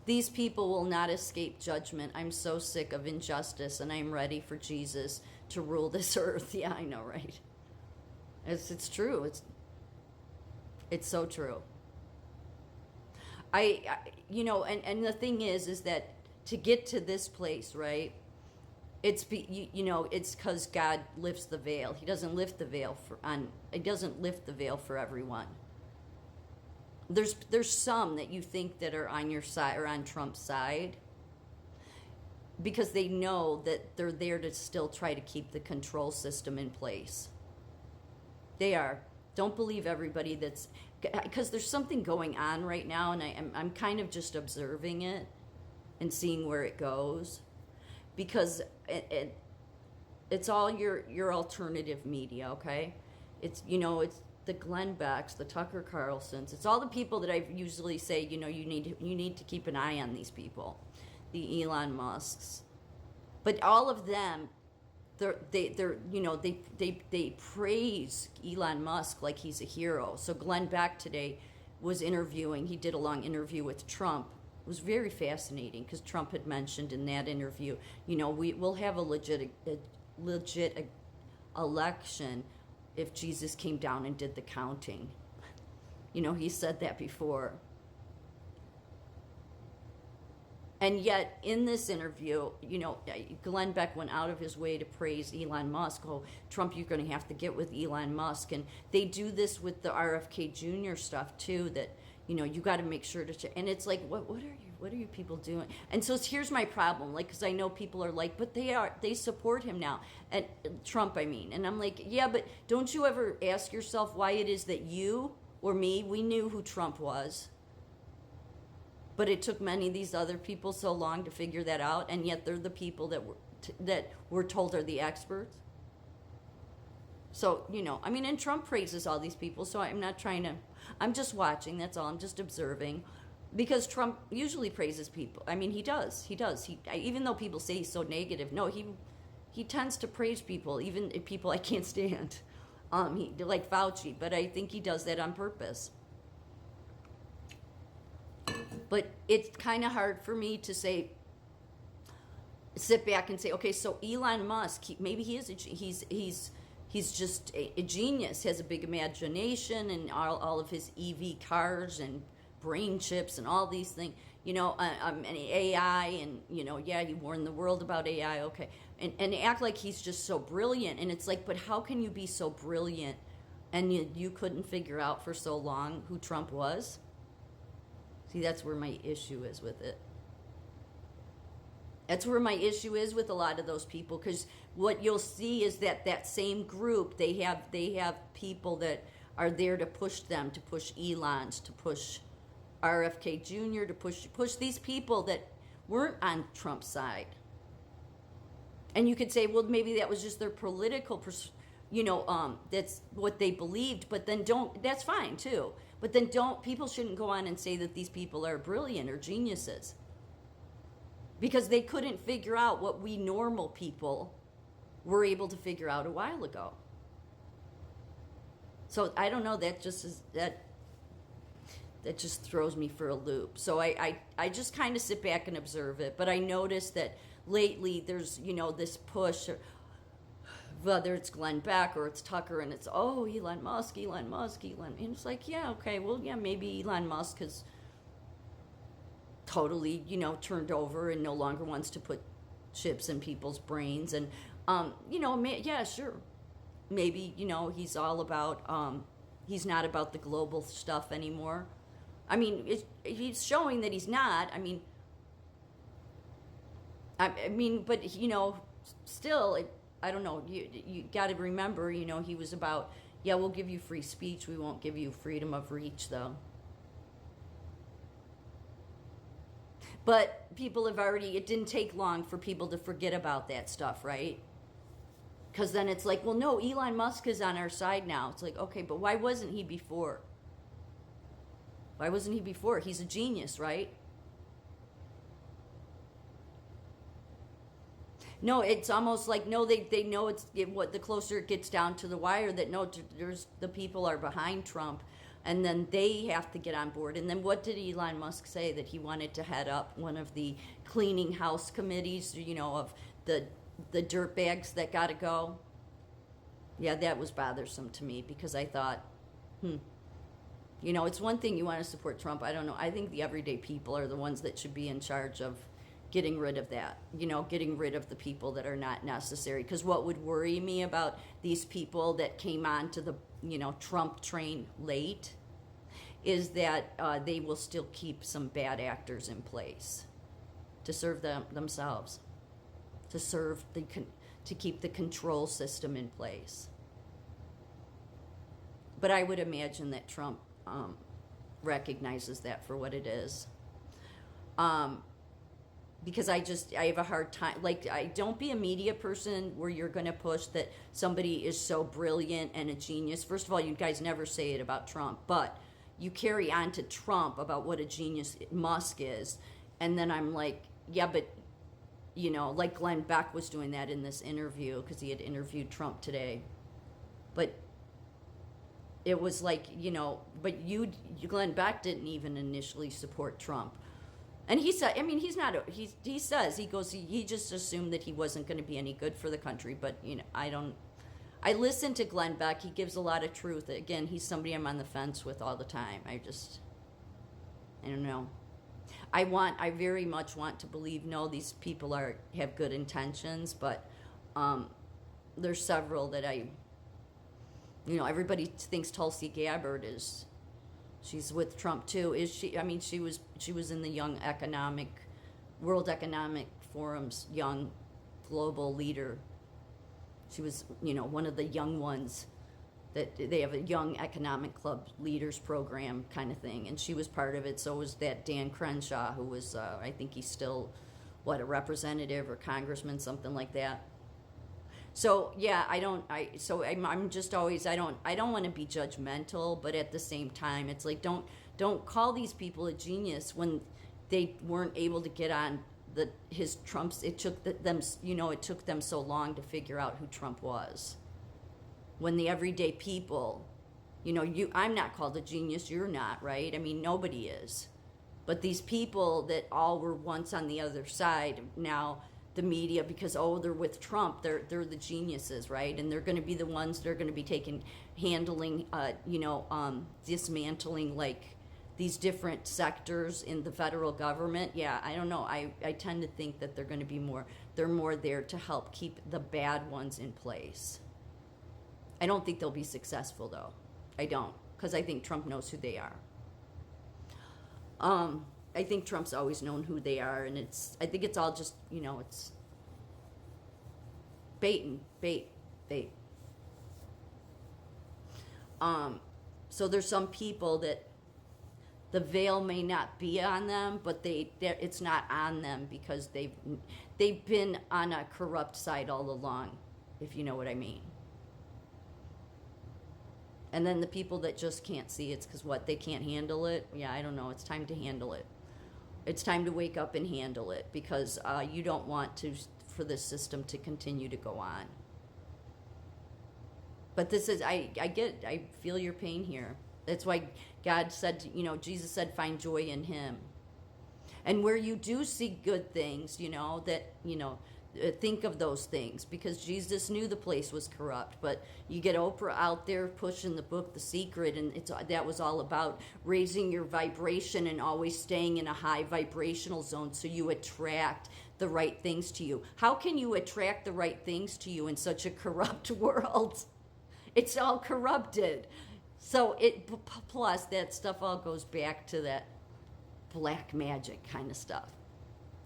These people will not escape judgment. I'm so sick of injustice, and I'm ready for Jesus to rule this earth. Yeah, I know, right? It's true. It's so true. And the thing is that to get to this place, right? It's it's because God lifts the veil. He doesn't lift the veil He doesn't lift the veil for everyone. There's some that you think that are on your side or on Trump's side because they know that they're there to still try to keep the control system in place. They are. Don't believe everybody because there's something going on right now, and I'm kind of just observing it and seeing where it goes, because it's all your alternative media, okay? It's the Glenn Becks, the Tucker Carlsons. It's all the people that I usually say, you need to keep an eye on these people, the Elon Musks, but all of them. They praise Elon Musk like he's a hero. So Glenn Beck today was interviewing. He did a long interview with Trump. It was very fascinating because Trump had mentioned in that interview, we'll have a legit election if Jesus came down and did the counting. He said that before. And yet, in this interview, Glenn Beck went out of his way to praise Elon Musk. Oh, Trump, you're going to have to get with Elon Musk. And they do this with the RFK Jr. stuff, too, that, you got to make sure to... And it's like, what are you people doing? And so here's my problem, because I know people are like, but they support him now. And Trump, I mean. And I'm like, yeah, but don't you ever ask yourself why it is that you or me, we knew who Trump was? But it took many of these other people so long to figure that out, and yet they're the people that we're told are the experts. So, and Trump praises all these people, so I'm not trying to, I'm just watching, that's all, I'm just observing. Because Trump usually praises people. He does. Even though people say he's so negative, no, he tends to praise people, even people I can't stand. Like Fauci, but I think he does that on purpose. But it's kind of hard for me to sit back and say, okay, so Elon Musk, maybe he is he's just a genius, has a big imagination, and all of his EV cars and brain chips and all these things, and AI, and he warned the world about AI, okay, and act like he's just so brilliant, and it's like, but how can you be so brilliant and you couldn't figure out for so long who Trump was? See, that's where my issue is with it. That's where my issue is with a lot of those people, because what you'll see is that same group, they have people that are there to push them, to push Elon's, to push RFK Jr., to push these people that weren't on Trump's side. And you could say, well, maybe that was just their political, that's what they believed, but then that's fine too. But then people shouldn't go on and say that these people are brilliant or geniuses. Because they couldn't figure out what we normal people were able to figure out a while ago. So I don't know, that just throws me for a loop. So I just kind of sit back and observe it. But I notice that lately there's, this push, whether it's Glenn Beck or it's Tucker, and it's, Elon Musk. And it's like, yeah, okay, well, yeah, maybe Elon Musk has totally, turned over and no longer wants to put chips in people's brains. And, yeah, sure. Maybe, he's all about, he's not about the global stuff anymore. He's showing that he's not. But, still, I don't know, you got to remember, he was about, yeah, we'll give you free speech, we won't give you freedom of reach, though. But people have it didn't take long for people to forget about that stuff, right? Because then it's like, well, no, Elon Musk is on our side now. It's like, okay, but why wasn't he before? He's a genius, right? No, it's almost like, no, they know what the closer it gets down to the wire, that no, there's the people are behind Trump, and then they have to get on board. And then what did Elon Musk say? That he wanted to head up one of the cleaning house committees, of the dirt bags that got to go. Yeah, that was bothersome to me, because I thought, it's one thing you want to support Trump. I don't know. I think the everyday people are the ones that should be in charge of getting rid of that, getting rid of the people that are not necessary. Because what would worry me about these people that came on to the, Trump train late is that they will still keep some bad actors in place to serve themselves, to keep the control system in place. But I would imagine that Trump recognizes that for what it is. Because I have a hard time, don't be a media person where you're going to push that somebody is so brilliant and a genius. First of all, you guys never say it about Trump, but you carry on to Trump about what a genius Musk is. And then I'm like, yeah, but, like Glenn Beck was doing that in this interview, because he had interviewed Trump today. But it was like, but Glenn Beck didn't even initially support Trump. And he said, he says, he just assumed that he wasn't going to be any good for the country. But, I listen to Glenn Beck. He gives a lot of truth. Again, he's somebody I'm on the fence with all the time. I don't know. I very much want to believe, no, these people have good intentions, but there's several that everybody thinks Tulsi Gabbard she's with Trump too. Is she? She was in the World Economic Forum's young global leader. She was, one of the young ones that they have a young economic club leaders program kind of thing, and she was part of it. So was that Dan Crenshaw, who was, I think he's still, a representative or congressman, something like that. So yeah, I'm just always, I don't want to be judgmental, but at the same time, it's like, don't call these people a genius when they weren't able to get on his Trump's. It took them so long to figure out who Trump was. When the everyday people, I'm not called a genius, you're not, right? Nobody is. But these people that all were once on the other side, now the media, because they're with Trump, they're the geniuses, right? And they're going to be the ones that are going to be handling dismantling these different sectors in the federal government. Yeah, I don't know. I tend to think that they're more there to help keep the bad ones in place. I don't think they'll be successful, though. I don't, because I think Trump knows who they are. I think Trump's always known who they are, and I think it's all just, it's bait. So there's some people that the veil may not be on them, but it's not on them because they've been on a corrupt side all along, if you know what I mean. And then the people that just can't see, it's because they can't handle it. Yeah, I don't know. It's time to handle it. It's time to wake up and handle it, because you don't want for this system to continue to go on. But this is, I feel your pain here. That's why God said, Jesus said, find joy in him. And where you do see good things, think of those things, because Jesus knew the place was corrupt. But you get Oprah out there pushing the book The Secret, and that was all about raising your vibration and always staying in a high vibrational zone so you attract the right things to you. How can you attract the right things to you in such a corrupt world? It's all corrupted. So plus that stuff all goes back to that black magic kind of stuff,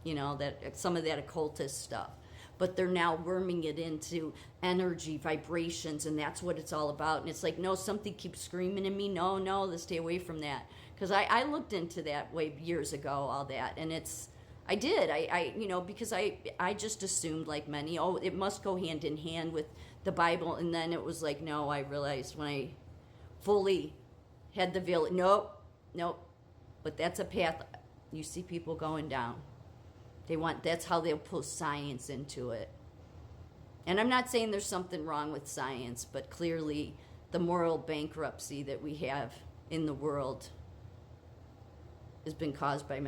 that some of that occultist stuff. But they're now worming it into energy, vibrations, and that's what it's all about. And it's like, no, something keeps screaming in me. No, let's stay away from that. Because I looked into that way years ago, all that, and I did, because I just assumed, like many, it must go hand in hand with the Bible. And then it was like, no, I realized when I fully had the veil, nope. But that's a path you see people going down. That's how they'll pull science into it. And I'm not saying there's something wrong with science, but clearly the moral bankruptcy that we have in the world has been caused by